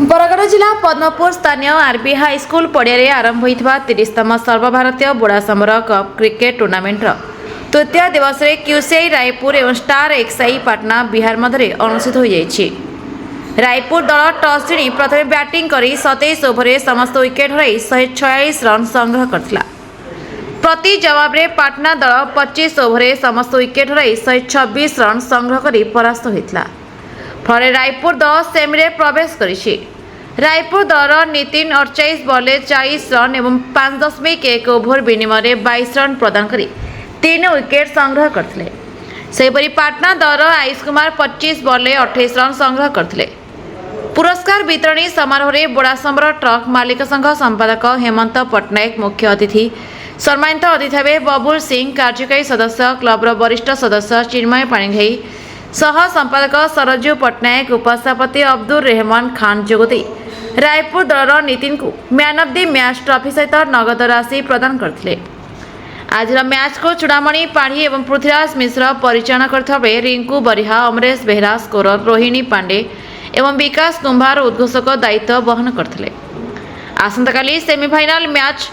बरगढ़ जिला पद्मपुर स्थानीय RB high school पड़िया आरंभ होता 30तम सर्वभारतीय बुढ़ासमर कप क्रिकेट टूर्नामेंट तृतीय दिवस में क्यूसीआई रायपुर और स्टार एक्सआई पाटना बिहार मध्य अनुष्ठित हो जाएगी। रायपुर दल टॉस जिणी प्रथम बैटिंग कर 27 ओवर समस्त विकेट हर 146 रन संग्रह करथिला। प्रति जवाब रे पाटना दल 25 ओवर समस्त विकेट हर 126 रन संग्रह कर परास्त होता। फल रायपुर दल सेमी प्रवेश करिछि। रायपुर दल नितिन 48 बॉल 40 रन और 5.1 ओवर विनिमय 22 रन प्रदान कर 3 विकेट संग्रह करथिले। सेहिपरि पाटना दल आयुष कुमार 25 बॉल 28 रन संग्रह करथिले। पुरस्कार वितरणी समारोह में बुढ़ासमर ट्रक मालिक संघ संपादक हेमंत पट्टनायक मुख्य अतिथि, सम्मानित अतिथि भावे बबुल सिंह, कार्यकारी सदस्य क्लबर वरिष्ठ सदस्य चिन्मय पाणिग्राही, सह संपादक सरजू पट्टनायक, उपसभापति अब्दुल रहमान खान जोगदे रायपुर दल नितिन को man of the match trophy सहित नगद राशि प्रदान करथिले। आज मैच को चूड़ामणि पाढ़ी और पृथ्वीराज मिश्र परिचालन करते रिंकू बरिहा, अमरेश बेहरा, स्कोरर रोहिणी पांडे एवं विकास कुंभार उद्घोषक दायित्व वहन करथिले। आसंताकाली सेमीफाइनाल मैच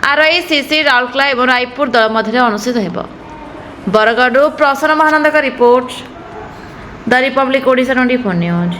आरआईसीसी राउरकेला और रायपुर दल मध्य अनुष्ठित होब। बरगढ़ प्रसन्न महानंद का report, the Republic Odisha 24 news.